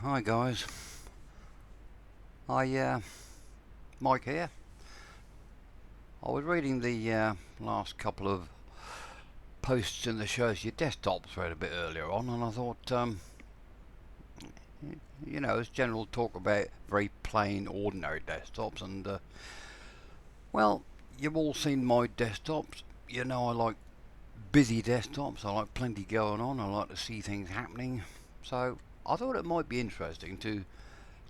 Hi guys. Mike here. I was reading the last couple of posts in the Shows Your Desktop thread a bit earlier on, and I thought, it's general talk about very plain, ordinary desktops, and well, you've all seen my desktops. You know, I like busy desktops. I like plenty going on. I like to see things happening. So I thought it might be interesting to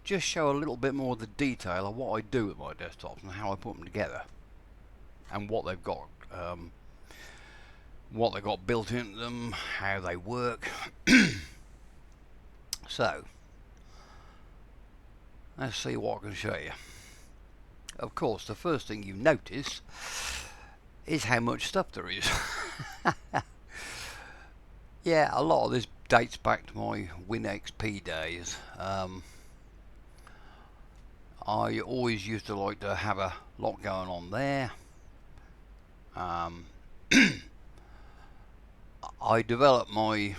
just show a little bit more of the detail of what I do with my desktops and how I put them together and what they've got built into them, how they work. So let's see what I can show you. Of course, the first thing you notice is how much stuff there is. Yeah, a lot of this dates back to my WinXP days. I always used to like to have a lot going on there. I developed my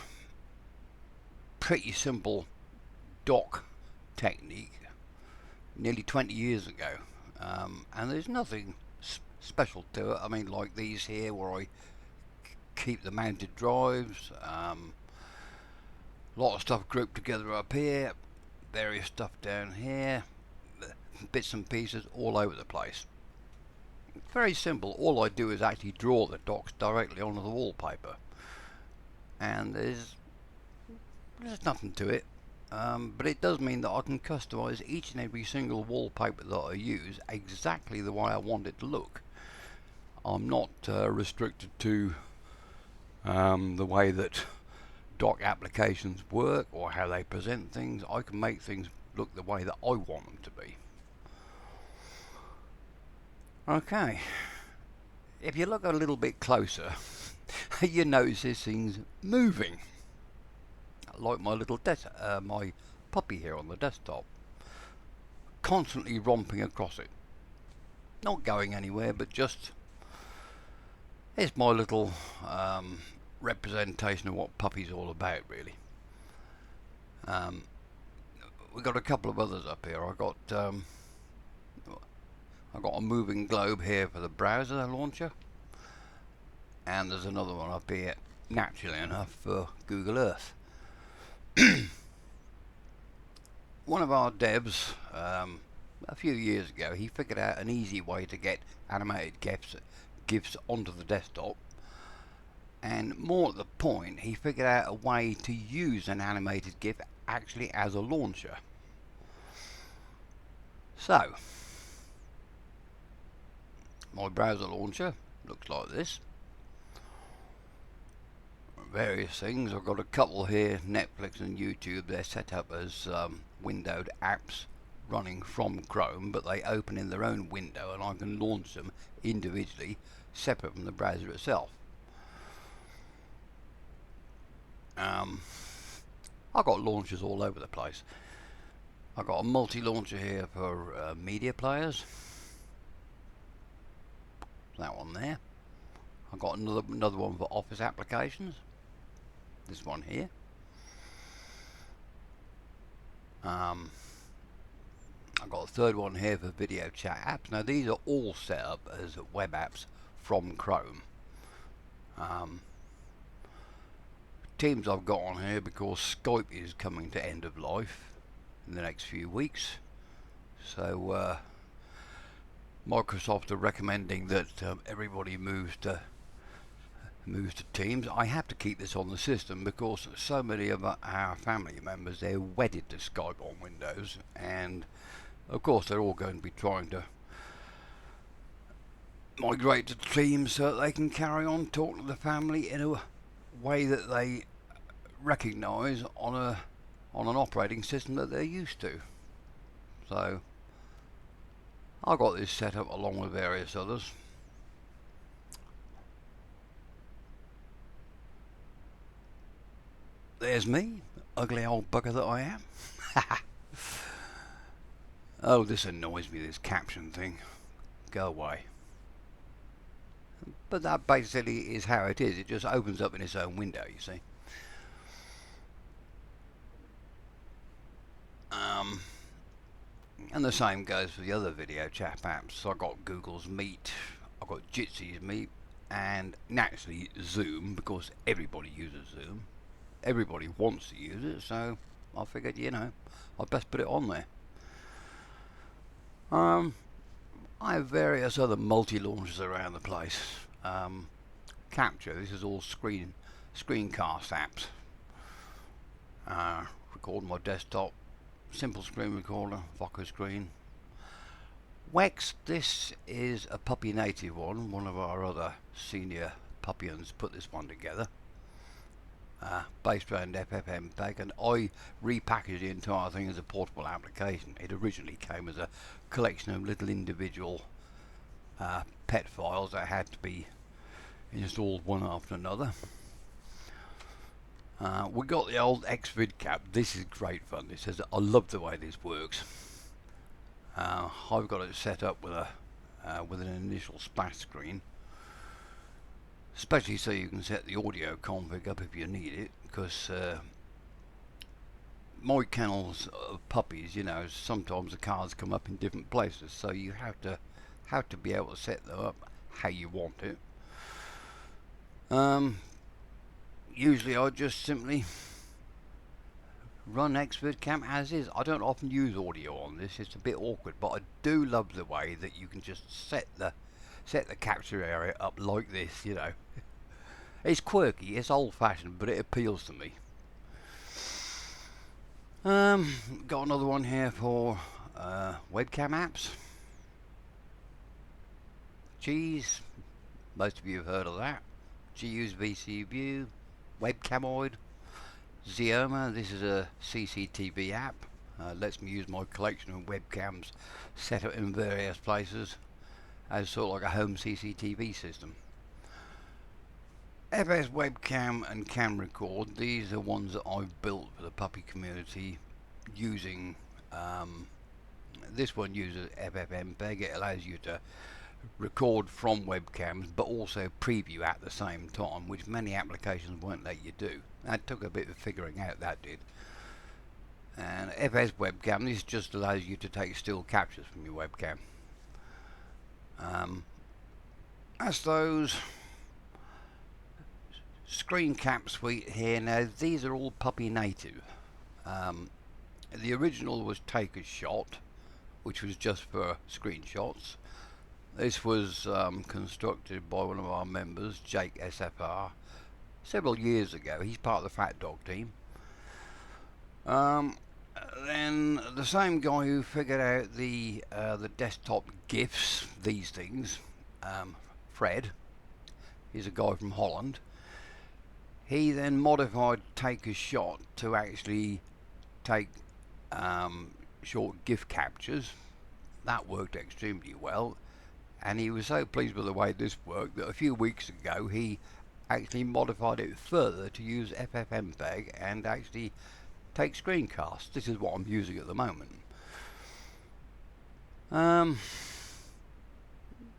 pretty simple dock technique nearly 20 years ago, and there's nothing special to it. I mean, like these here where I keep the mounted drives, a lot of stuff grouped together up here, various stuff down here, bits and pieces all over the place. Very simple. All I do is actually draw the docks directly onto the wallpaper, and there's nothing to it. But it does mean that I can customize each and every single wallpaper that I use exactly the way I want it to look. I'm not restricted to the way that dock applications work or how they present things. I can make things look the way that I want them to be. Okay, if you look a little bit closer, you notice this thing's moving, like my little my puppy here on the desktop, constantly romping across it, not going anywhere, but just it's my little representation of what puppy's all about, really. We've got a couple of others up here. I got a moving globe here for the browser launcher, and there's another one up here, naturally enough, for Google Earth. One of our devs, a few years ago, he figured out an easy way to get animated GIFs onto the desktop, and more at the point, he figured out a way to use an animated GIF actually as a launcher. So, my browser launcher looks like this. Various things. I've got a couple here, Netflix and YouTube. They're set up as windowed apps running from Chrome, but they open in their own window, and I can launch them individually, separate from the browser itself. I've got launchers all over the place. I've got a multi-launcher here for media players. That one there. I've got another one for office applications. This one here. I've got a third one here for video chat apps. Now these are all set up as web apps from Chrome. Teams I've got on here because Skype is coming to end of life in the next few weeks. So Microsoft are recommending that everybody moves to Teams. I have to keep this on the system because so many of our family members, they're wedded to Skype on Windows, and of course they're all going to be trying to migrate to Teams so that they can carry on talking to the family in a way that they recognise on an operating system that they're used to. So I got this set up along with various others. There's me, ugly old bugger that I am. Oh, this annoys me, this caption thing. Go away. But that basically is how it is. It just opens up in its own window, you see. And the same goes for the other video chat apps. So I've got Google's Meet, I've got Jitsi's Meet, and naturally Zoom, because everybody uses Zoom. Everybody wants to use it, so I figured, I'd best put it on there. I have various other multi-launchers around the place. Capture, this is all screencast apps. Record my desktop, simple screen recorder, Voco screen. Wex, this is a Puppy native one of our other senior Puppyians put this one together. Based around FFmpeg, and I repackaged the entire thing as a portable application. It originally came as a collection of little individual pet files that had to be installed one after another. We got the old XVidCap. This is great fun. It says, I love the way this works. I've got it set up with an initial splash screen, especially so you can set the audio config up if you need it, because my kennels of puppies, sometimes the cards come up in different places, so you have to be able to set them up how you want it. Usually I just simply run XVidCam as is. I don't often use audio on this, it's a bit awkward, but I do love the way that you can just set the capture area up like this, It's quirky, it's old fashioned, but it appeals to me. Got another one here for webcam apps. Cheese, most of you have heard of that. GU's VC View, Webcamoid, Xioma, this is a CCTV app. Lets me use my collection of webcams set up in various places as sort of like a home CCTV system. FS Webcam and Cam Record, these are ones that I've built for the puppy community using, this one uses FFmpeg. It allows you to record from webcams but also preview at the same time, which many applications won't let you do. That took a bit of figuring out, that did. And FS Webcam, this just allows you to take still captures from your webcam. That's those. Screen cap suite here. Now these are all Puppy native. The original was Take a Shot, which was just for screenshots. This was constructed by one of our members, Jake SFR, several years ago. He's part of the Fat Dog team. Then the same guy who figured out the desktop GIFs, these things, Fred, he's a guy from Holland. He then modified Take a Shot to actually take short GIF captures. That worked extremely well, and he was so pleased with the way this worked that a few weeks ago he actually modified it further to use FFmpeg and actually take screencasts. This is what I'm using at the moment.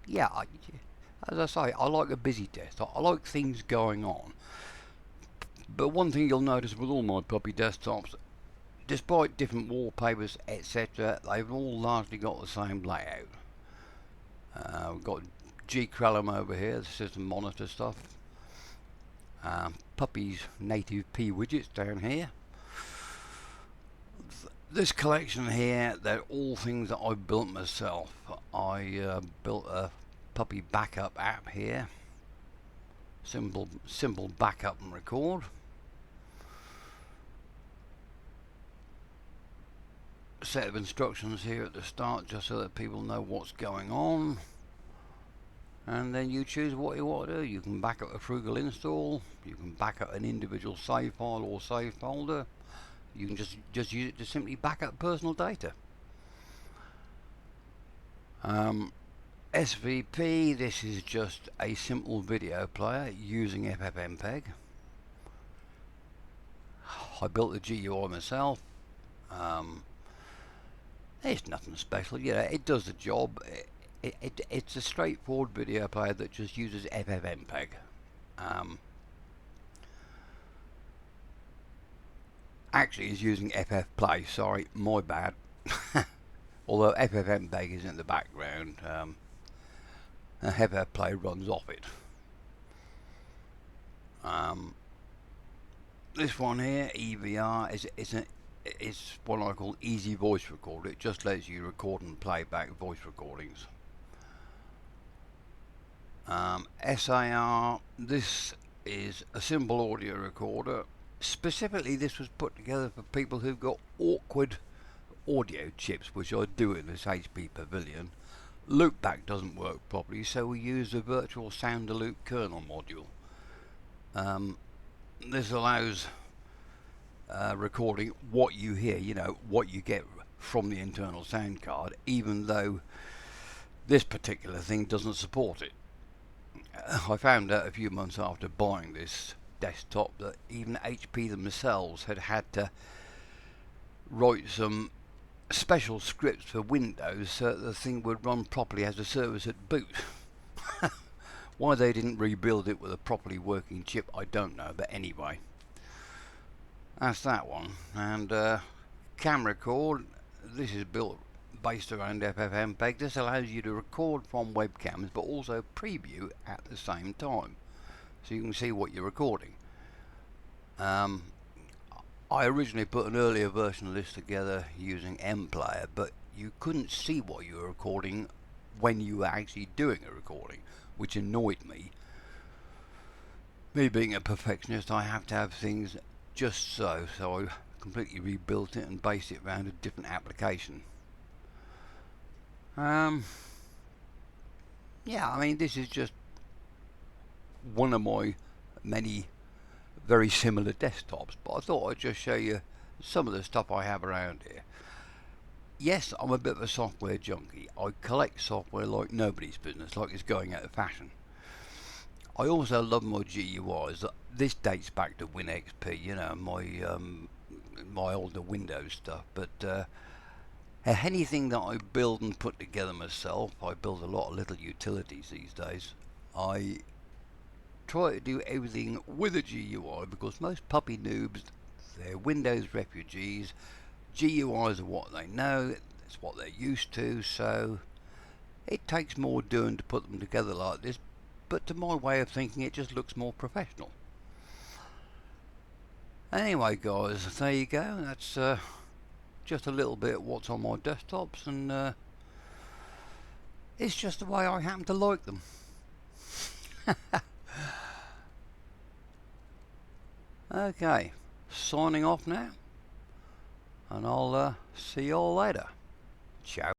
Yeah, as I say, I like a busy desktop. I like things going on. But one thing you'll notice with all my puppy desktops, despite different wallpapers, etc., they've all largely got the same layout. We've got G-Krellum over here, the system monitor stuff. Puppy's native P widgets down here. This collection here, they're all things that I built myself. I built a puppy backup app here. Simple backup and record. Set of instructions here at the start just so that people know what's going on, and then you choose what you want to do. You can back up a Frugal install, you can back up an individual save file or save folder, you can just use it to simply back up personal data. SVP, this is just a simple video player using FFmpeg. I built the GUI myself. It's nothing special, it does the job. It's a straightforward video player that just uses FFmpeg. Actually, is using FFplay, sorry, my bad. Although FFmpeg is in the background, FF Play runs off it. This one here, EVR, is what I call easy voice recorder. It just lets you record and play back voice recordings. SAR, this is a simple audio recorder. Specifically, this was put together for people who've got awkward audio chips, which I do in this HP Pavilion. Loopback doesn't work properly, so we use a virtual sounder loop kernel module. This allows recording what you hear, you know, what you get from the internal sound card, even though this particular thing doesn't support it. I found out a few months after buying this desktop that even HP themselves had to write some special scripts for Windows so that the thing would run properly as a service at boot. Why they didn't rebuild it with a properly working chip, I don't know, but anyway, that's that one. And camera cord, this is built based around FFmpeg. This allows you to record from webcams but also preview at the same time, so you can see what you're recording. I originally put an earlier version of this together using MPlayer, but you couldn't see what you were recording when you were actually doing a recording, which annoyed me. Me being a perfectionist, I have to have things just so I completely rebuilt it and based it around a different application. Yeah, I mean, this is just one of my many very similar desktops, but I thought I'd just show you some of the stuff I have around here. Yes, I'm a bit of a software junkie. I collect software like nobody's business, like it's going out of fashion. I also love my GUIs. This dates back to WinXP, you know, my older Windows stuff, but anything that I build and put together myself, I build a lot of little utilities these days. I try to do everything with a GUI because most puppy noobs, they're Windows refugees. GUIs are what they know, it's what they're used to, so it takes more doing to put them together like this, but to my way of thinking it just looks more professional. Anyway guys, there you go. That's just a little bit of what's on my desktops, and it's just the way I happen to like them. Okay, signing off now, and I'll see you all later. Ciao.